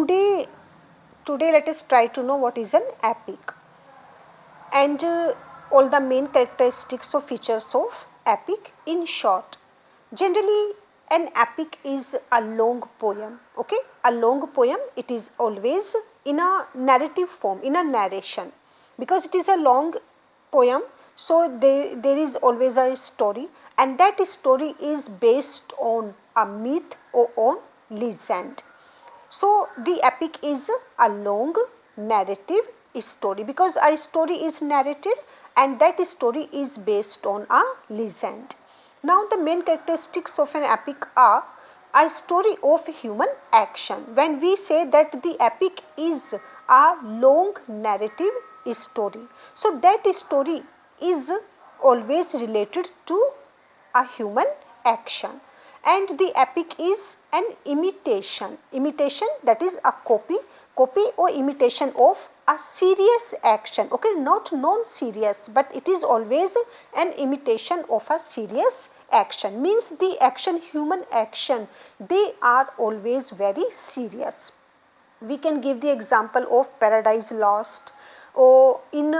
Today let us try to know what is an epic and all the main characteristics or features of epic in short. Generally, an epic is a long poem, okay? A long poem, it is always in a narrative form, in a narration. Because it is a long poem, so there is always a story, and that story is based on a myth or on legend. So, the epic is a long narrative story, because a story is narrated and that story is based on a legend. Now, the main characteristics of an epic are a story of human action. When we say that the epic is a long narrative story, so that story is always related to a human action, and the epic is an imitation, that is a copy or imitation of a serious action, okay, not non-serious, but it is always an imitation of a serious action, means the action, human action, they are always very serious. We can give the example of Paradise Lost, or in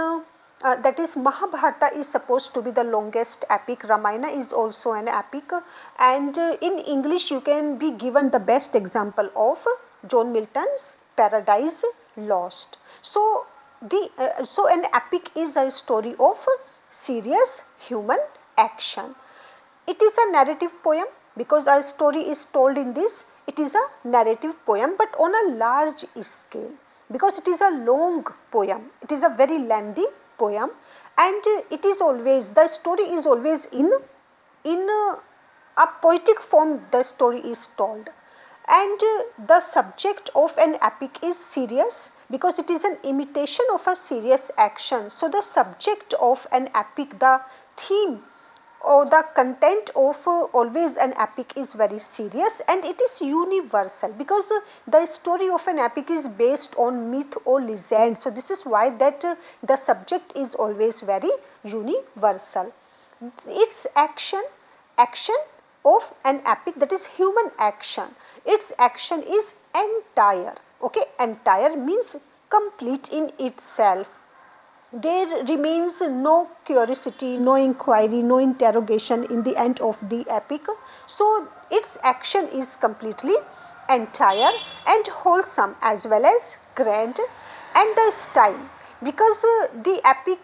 that is Mahabharata is supposed to be the longest epic, Ramayana is also an epic, and in English you can be given the best example of John Milton's Paradise Lost. So so an epic is a story of serious human action. It is a narrative poem because our story is told in this. It is a narrative poem, but on a large scale, because it is a long poem. It is a very lengthy poem, and it is always, the story is always in a poetic form. The story is told, and the subject of an epic is serious because it is an imitation of a serious action. So the subject of an epic, the theme or the content of always an epic is very serious, and it is universal because the story of an epic is based on myth or legend. So this is why that the subject is always very universal. Its action of an epic, that is human action, its action is entire, okay, entire means complete in itself. There remains no curiosity, no inquiry, no interrogation in the end of the epic. So its action is completely entire and wholesome as well as grand. And the style, because the epic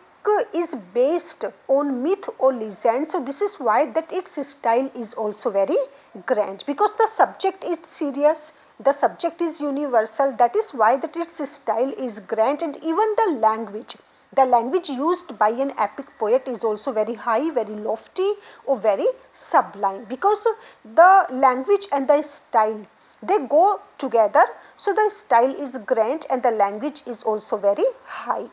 is based on myth or legend, so this is why that its style is also very grand, because the subject is serious, the subject is universal, that is why that its style is grand. And even the language used by an epic poet is also very high, very lofty, or very sublime, because the language and the style, they go together. So the style is grand and the language is also very high.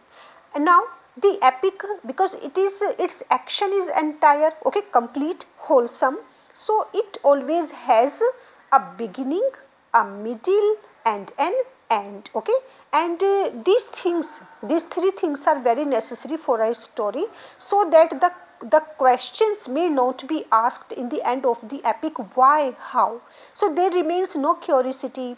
And now the epic, because it is, its action is entire, okay, complete, wholesome, so it always has a beginning, a middle and an end, okay. And these three things are very necessary for a story, so that the questions may not be asked in the end of the epic, why, how. So there remains no curiosity,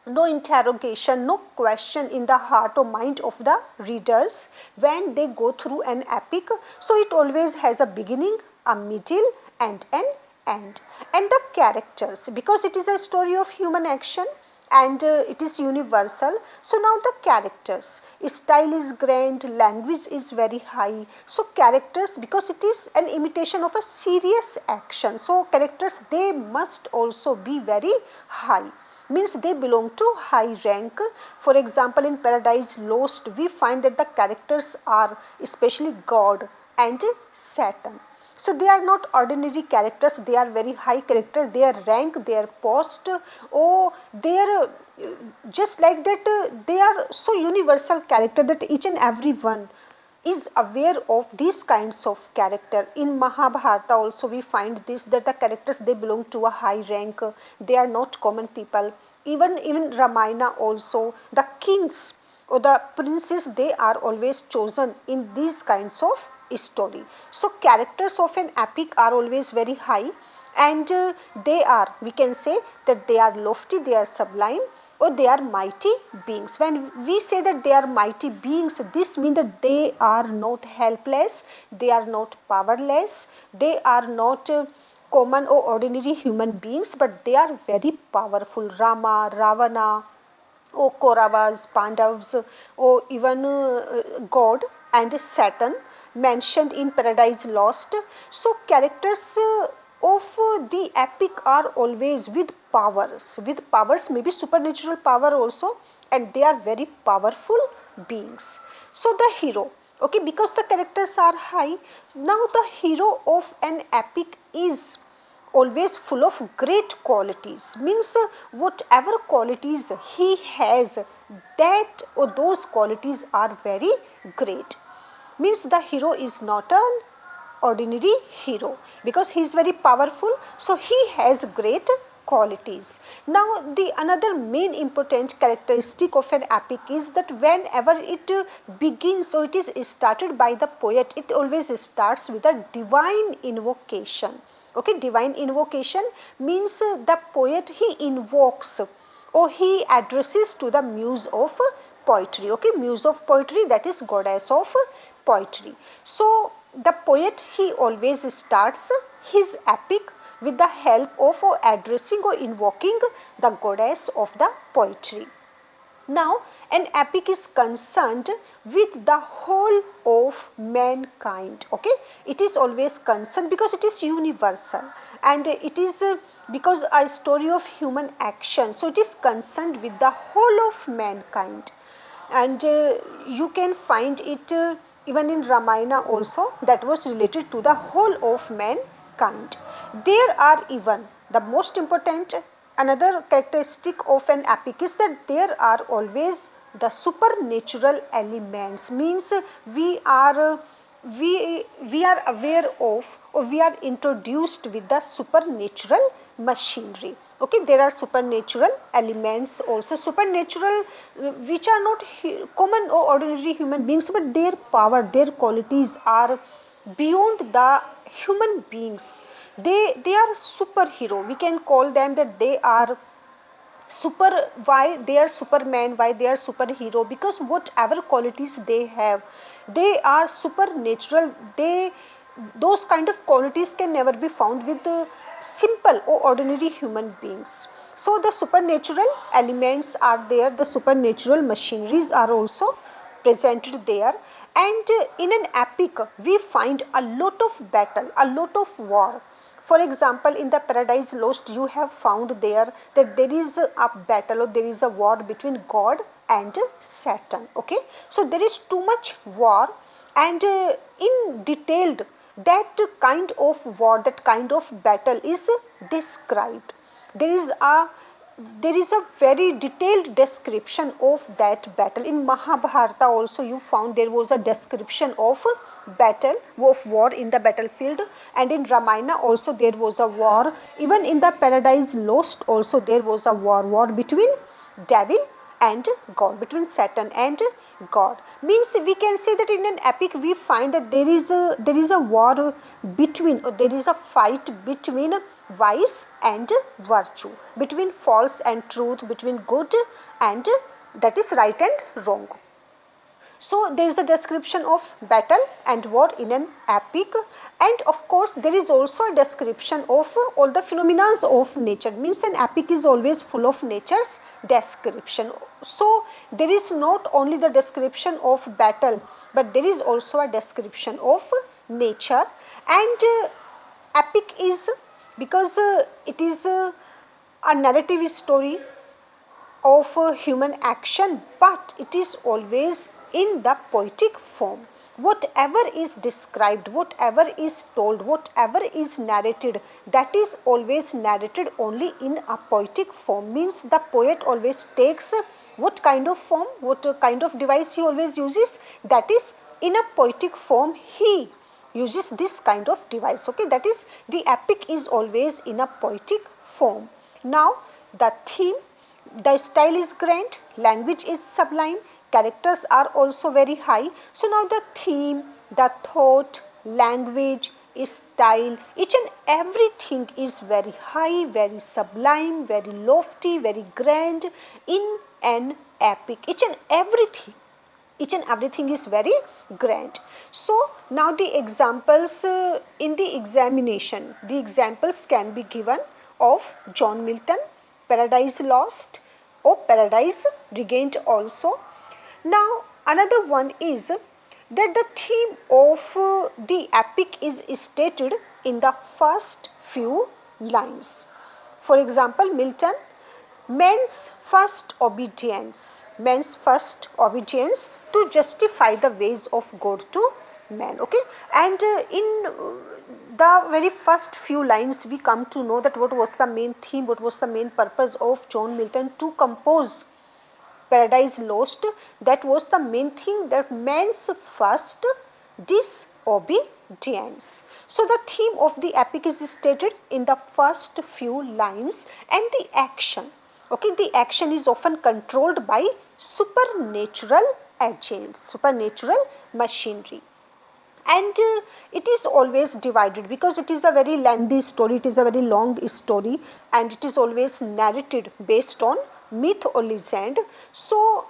no interrogation, no question in the heart or mind of the readers when they go through an epic. So it always has a beginning, a middle and an end. And the characters, because it is a story of human action and it is universal. So now the characters, style is grand, language is very high. So characters, because it is an imitation of a serious action, so characters, they must also be very high, means they belong to high rank. For example, in Paradise Lost, we find that the characters are especially God and Satan. So they are not ordinary characters, they are very high characters, their rank, their post, or their just like that, they are so universal character that each and every one is aware of these kinds of character. In Mahabharata also we find this, that the characters, they belong to a high rank, they are not common people. Even Ramayana also, the kings or the princes, they are always chosen in these kinds of story. So characters of an epic are always very high, and they are, we can say that they are lofty, they are sublime, or they are mighty beings. When we say that they are mighty beings, this means that they are not helpless, they are not powerless, they are not common or ordinary human beings, but they are very powerful. Rama, Ravana, or Kauravas, Pandavas, or even God and Saturn mentioned in Paradise Lost. So characters of the epic are always with powers, maybe supernatural power also, and they are very powerful beings. So the hero, okay, because the characters are high, now the hero of an epic is always full of great qualities, means whatever qualities he has, that or those qualities are very great, means the hero is not an ordinary hero because he is very powerful, so he has great qualities. Now the another main important characteristic of an epic is that whenever it begins, so it is started by the poet, it always starts with a divine invocation. Okay, divine invocation means the poet, he invokes or he addresses to the muse of poetry. Okay, muse of poetry, that is goddess of poetry. So the poet, he always starts his epic with the help of or addressing or invoking the goddess of the poetry. Now an epic is concerned with the whole of mankind. Okay, it is always concerned because it is universal, and it is because a story of human action, so it is concerned with the whole of mankind. And you can find it even in Ramayana also, that was related to the whole of mankind. There are even the most important another characteristic of an epic is that there are always the supernatural elements, means we are we are aware of, or we are introduced with the supernatural machinery. Okay, there are supernatural elements also, supernatural which are not common or ordinary human beings, but their power, their qualities are beyond the human beings. They are superhero, we can call them that they are super. Why they are superman, why they are superhero? Because whatever qualities they have, they are supernatural. They, those kind of qualities can never be found with the simple or ordinary human beings. So the supernatural elements are there, the supernatural machineries are also presented there. And in an epic we find a lot of battle, a lot of war. For example, in the Paradise Lost, you have found there that there is a battle or there is a war between God and Satan. Okay, so there is too much war, and in detailed that kind of war, that kind of battle is described. There is a very detailed description of that battle. In Mahabharata also you found there was a description of battle, of war in the battlefield, and in Ramayana also there was a war. Even in the Paradise Lost also there was a war between devil and God, between Satan and God. Means we can say that in an epic we find that there is a war between, or there is a fight between vice and virtue, between false and truth, between good and, that is right and wrong. So there is a description of battle and war in an epic, and of course there is also a description of all the phenomena of nature. Means an epic is always full of nature's description. So there is not only the description of battle, but there is also a description of nature. And epic is because it is a narrative story of human action, but it is always in the poetic form. Whatever is described, whatever is told, whatever is narrated, that is always narrated only in a poetic form. Means the poet always takes what kind of form, what kind of device he always uses, that is in a poetic form he uses this kind of device. Okay, that is, the epic is always in a poetic form. Now the theme, the style is grand, language is sublime, characters are also very high. So now the theme, the thought, language, style, each and everything is very high, very sublime, very lofty, very grand in an epic. Each and everything is very grand. So now the examples in the examination, the examples can be given of John Milton, Paradise Lost or Paradise Regained also. Now another one is that the theme of the epic is stated in the first few lines. For example, Milton, man's first obedience to justify the ways of God to man. Okay, and in the very first few lines we come to know that what was the main theme, what was the main purpose of John Milton to compose Paradise Lost. That was the main thing, that man's first disobedience. So the theme of the epic is stated in the first few lines, and the action, okay, the action is often controlled by supernatural agents, supernatural machinery. And it is always divided because it is a very lengthy story, it is a very long story, and it is always narrated based on myth or legend. So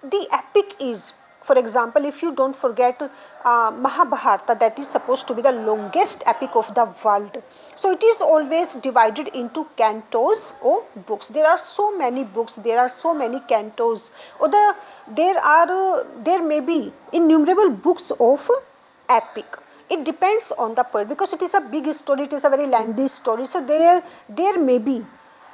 the epic is, for example, if you don't forget Mahabharata, that is supposed to be the longest epic of the world. So it is always divided into cantos or books. There are so many books, there are so many cantos, or there may be innumerable books of epic. It depends on the poet because it is a big story, it is a very lengthy story. So there may be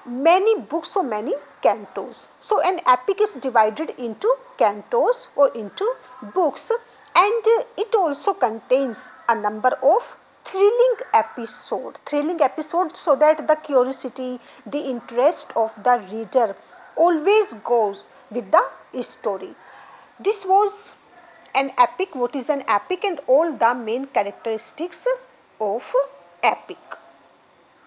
many books or many cantos. So an epic is divided into cantos or into books, and it also contains a number of thrilling episodes, so that the curiosity, the interest of the reader always goes with the story. This was an epic, what is an epic, and all the main characteristics of epic.